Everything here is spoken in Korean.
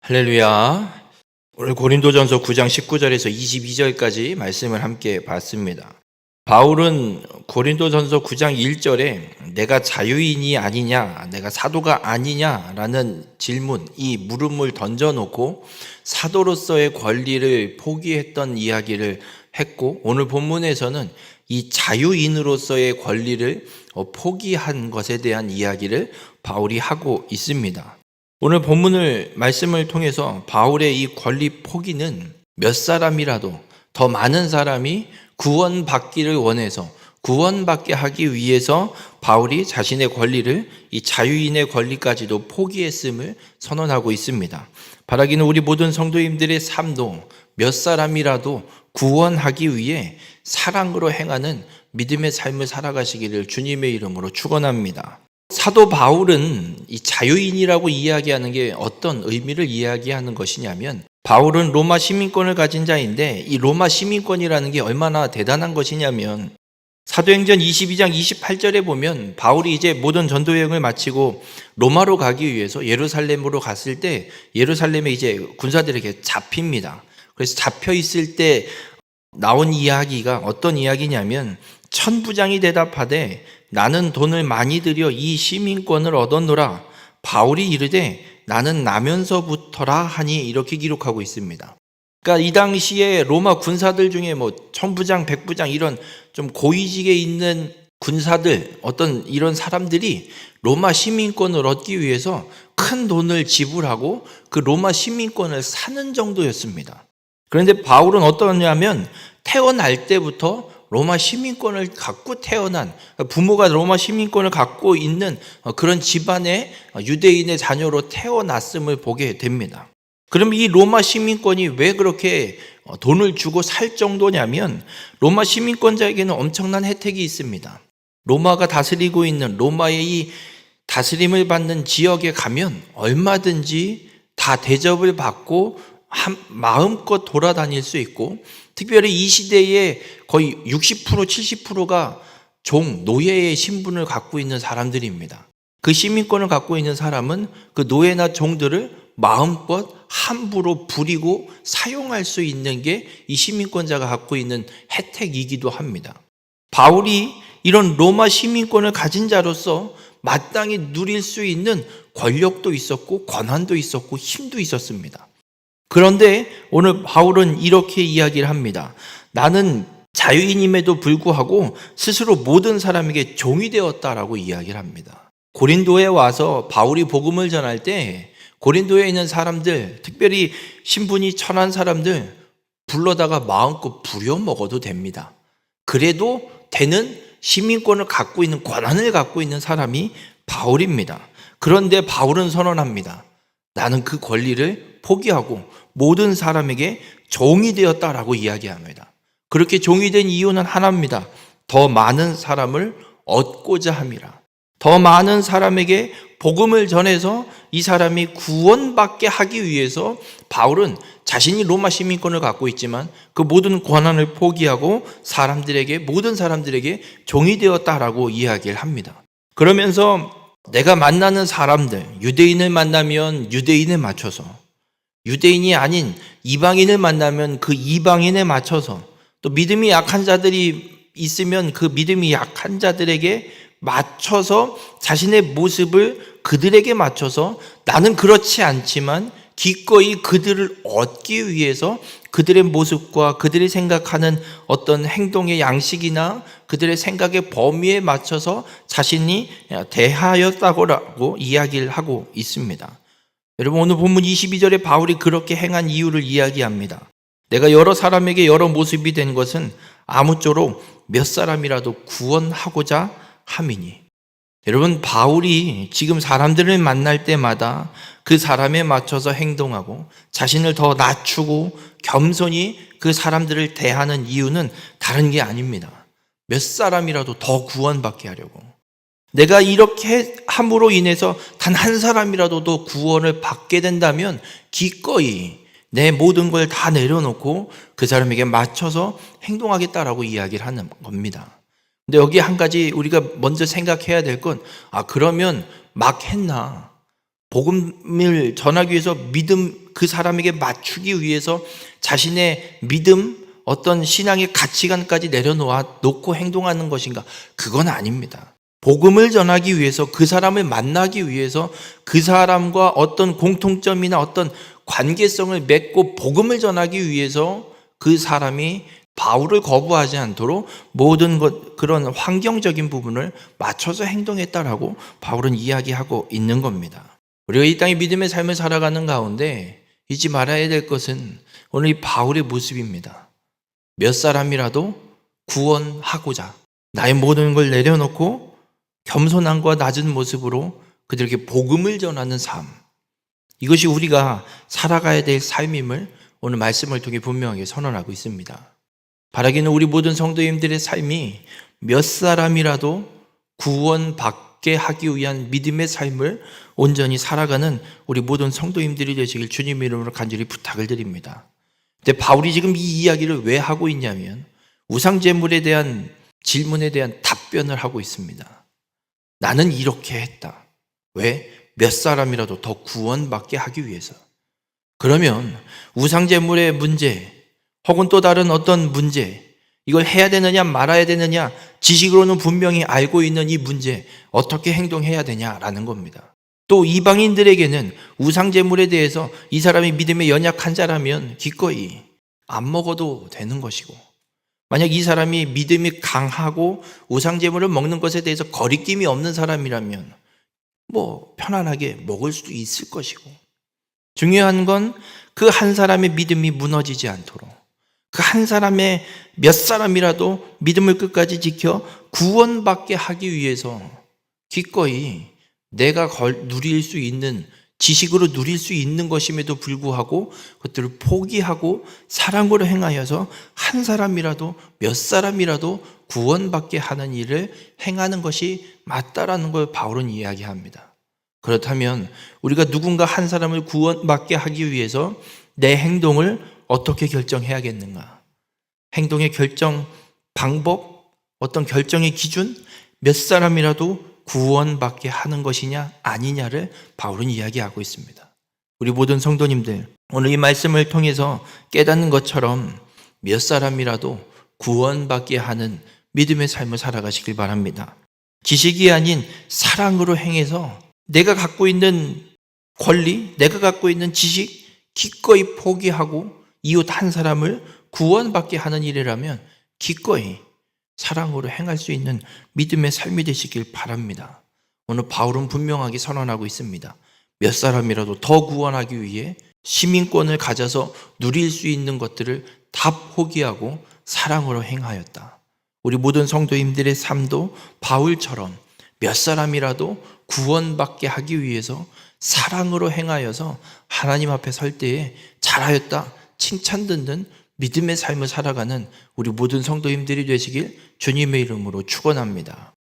할렐루야. 오늘 고린도전서 9장 19절에서 22절까지 말씀을 함께 봤습니다. 바울은 고린도전서 9장 1절에 내가 자유인이 아니냐, 내가 사도가 아니냐라는 질문, 이 물음을 던져놓고 사도로서의 권리를 포기했던 이야기를 했고, 오늘 본문에서는 이 자유인으로서의 권리를 포기한 것에 대한 이야기를 바울이 하고 있습니다. 오늘 본문을 말씀을 통해서 바울의 이 권리 포기는 몇 사람이라도 더 많은 사람이 구원받기를 원해서 구원받게 하기 위해서 바울이 자신의 권리를 이 자유인의 권리까지도 포기했음을 선언하고 있습니다. 바라기는 우리 모든 성도님들의 삶도 몇 사람이라도 구원하기 위해 사랑으로 행하는 믿음의 삶을 살아가시기를 주님의 이름으로 축원합니다. 사도 바울은 이 자유인이라고 이야기하는 게 어떤 의미를 이야기하는 것이냐면, 바울은 로마 시민권을 가진 자인데 이 로마 시민권이라는 게 얼마나 대단한 것이냐면, 사도행전 22장 28절에 보면 바울이 이제 모든 전도 여행을 마치고 로마로 가기 위해서 예루살렘으로 갔을 때 예루살렘에 이제 군사들에게 잡힙니다. 그래서 잡혀 있을 때 나온 이야기가 어떤 이야기냐면, 천부장이 대답하되 나는 돈을 많이 들여 이 시민권을 얻었노라. 바울이 이르되 나는 나면서부터라 하니, 이렇게 기록하고 있습니다. 그러니까 이 당시에 로마 군사들 중에 천부장, 백부장 이런 좀 고위직에 있는 군사들, 어떤 이런 사람들이 로마 시민권을 얻기 위해서 큰 돈을 지불하고 그 로마 시민권을 사는 정도였습니다. 그런데 바울은 어떠냐면 태어날 때부터 로마 시민권을 갖고 태어난, 부모가 로마 시민권을 갖고 있는 그런 집안의 유대인의 자녀로 태어났음을 보게 됩니다. 그럼 이 로마 시민권이 왜 그렇게 돈을 주고 살 정도냐면, 로마 시민권자에게는 엄청난 혜택이 있습니다. 로마가 다스리고 있는 로마의 이 다스림을 받는 지역에 가면 얼마든지 다 대접을 받고 마음껏 돌아다닐 수 있고, 특별히 이 시대에 거의 60% 70%가 노예의 신분을 갖고 있는 사람들입니다. 그 시민권을 갖고 있는 사람은 그 노예나 종들을 마음껏 함부로 부리고 사용할 수 있는 게 이 시민권자가 갖고 있는 혜택이기도 합니다. 바울이 이런 로마 시민권을 가진 자로서 마땅히 누릴 수 있는 권력도 있었고 권한도 있었고 힘도 있었습니다. 그런데 오늘 바울은 이렇게 이야기를 합니다. 나는 자유인임에도 불구하고 스스로 모든 사람에게 종이 되었다라고 이야기를 합니다. 고린도에 와서 바울이 복음을 전할 때 고린도에 있는 사람들, 특별히 신분이 천한 사람들 불러다가 마음껏 부려먹어도 됩니다. 그래도 되는 시민권을 갖고 있는, 권한을 갖고 있는 사람이 바울입니다. 그런데 바울은 선언합니다. 나는 그 권리를 포기하고 모든 사람에게 종이 되었다라고 이야기합니다. 그렇게 종이 된 이유는 하나입니다. 더 많은 사람을 얻고자 함이라. 더 많은 사람에게 복음을 전해서 이 사람이 구원받게 하기 위해서 바울은 자신이 로마 시민권을 갖고 있지만 그 모든 권한을 포기하고 모든 사람들에게 종이 되었다라고 이야기를 합니다. 그러면서 내가 만나는 사람들, 유대인을 만나면 유대인에 맞춰서, 유대인이 아닌 이방인을 만나면 그 이방인에 맞춰서, 또 믿음이 약한 자들이 있으면 그 믿음이 약한 자들에게 맞춰서 자신의 모습을 그들에게 맞춰서, 나는 그렇지 않지만 기꺼이 그들을 얻기 위해서 그들의 모습과 그들이 생각하는 어떤 행동의 양식이나 그들의 생각의 범위에 맞춰서 자신이 대하였다고 이야기를 하고 있습니다. 여러분, 오늘 본문 22절에 바울이 그렇게 행한 이유를 이야기합니다. 내가 여러 사람에게 여러 모습이 된 것은 아무쪼록 몇 사람이라도 구원하고자 함이니. 여러분, 바울이 지금 사람들을 만날 때마다 그 사람에 맞춰서 행동하고 자신을 더 낮추고 겸손히 그 사람들을 대하는 이유는 다른 게 아닙니다. 몇 사람이라도 더 구원받게 하려고. 내가 이렇게 함으로 인해서 단 한 사람이라도 더 구원을 받게 된다면 기꺼이 내 모든 걸 다 내려놓고 그 사람에게 맞춰서 행동하겠다라고 이야기를 하는 겁니다. 근데 여기 한 가지 우리가 먼저 생각해야 될 건, 그러면 막 했나? 복음을 전하기 위해서 믿음 그 사람에게 맞추기 위해서 자신의 믿음 어떤 신앙의 가치관까지 내려놓고 행동하는 것인가? 그건 아닙니다. 복음을 전하기 위해서 그 사람을 만나기 위해서 그 사람과 어떤 공통점이나 어떤 관계성을 맺고 복음을 전하기 위해서 그 사람이 바울을 거부하지 않도록 모든 그런 환경적인 부분을 맞춰서 행동했다라고 바울은 이야기하고 있는 겁니다. 우리가 이 땅의 믿음의 삶을 살아가는 가운데 잊지 말아야 될 것은 오늘 이 바울의 모습입니다. 몇 사람이라도 구원하고자 나의 모든 걸 내려놓고 겸손함과 낮은 모습으로 그들에게 복음을 전하는 삶, 이것이 우리가 살아가야 될 삶임을 오늘 말씀을 통해 분명하게 선언하고 있습니다. 바라기는 우리 모든 성도님들의 삶이 몇 사람이라도 구원받게 하기 위한 믿음의 삶을 온전히 살아가는 우리 모든 성도님들이 되시길 주님의 이름으로 간절히 부탁을 드립니다. 근데 바울이 지금 이 이야기를 왜 하고 있냐면 우상제물에 대한 질문에 대한 답변을 하고 있습니다. 나는 이렇게 했다. 왜? 몇 사람이라도 더 구원받게 하기 위해서. 그러면 우상제물의 문제 혹은 또 다른 어떤 문제, 이걸 해야 되느냐 말아야 되느냐 지식으로는 분명히 알고 있는 이 문제 어떻게 행동해야 되냐라는 겁니다. 또 이방인들에게는 우상제물에 대해서 이 사람이 믿음에 연약한 자라면 기꺼이 안 먹어도 되는 것이고, 만약 이 사람이 믿음이 강하고 우상제물을 먹는 것에 대해서 거리낌이 없는 사람이라면 편안하게 먹을 수도 있을 것이고, 중요한 건 그 한 사람의 믿음이 무너지지 않도록 그 한 사람의 몇 사람이라도 믿음을 끝까지 지켜 구원받게 하기 위해서 기꺼이 내가 누릴 수 있는 지식으로 누릴 수 있는 것임에도 불구하고 그것들을 포기하고 사랑으로 행하여서 한 사람이라도 몇 사람이라도 구원받게 하는 일을 행하는 것이 맞다라는 걸 바울은 이야기합니다. 그렇다면 우리가 누군가 한 사람을 구원받게 하기 위해서 내 행동을 어떻게 결정해야겠는가? 행동의 결정 방법, 어떤 결정의 기준, 몇 사람이라도 구원받게 하는 것이냐 아니냐를 바울은 이야기하고 있습니다. 우리 모든 성도님들, 오늘 이 말씀을 통해서 깨닫는 것처럼 몇 사람이라도 구원받게 하는 믿음의 삶을 살아가시길 바랍니다. 지식이 아닌 사랑으로 행해서 내가 갖고 있는 권리, 내가 갖고 있는 지식 기꺼이 포기하고 이웃 한 사람을 구원받게 하는 일이라면 기꺼이 사랑으로 행할 수 있는 믿음의 삶이 되시길 바랍니다. 오늘 바울은 분명하게 선언하고 있습니다. 몇 사람이라도 더 구원하기 위해 시민권을 가져서 누릴 수 있는 것들을 다 포기하고 사랑으로 행하였다. 우리 모든 성도님들의 삶도 바울처럼 몇 사람이라도 구원받게 하기 위해서 사랑으로 행하여서 하나님 앞에 설 때에 잘하였다, 칭찬 듣는 믿음의 삶을 살아가는 우리 모든 성도님들이 되시길 주님의 이름으로 축원합니다.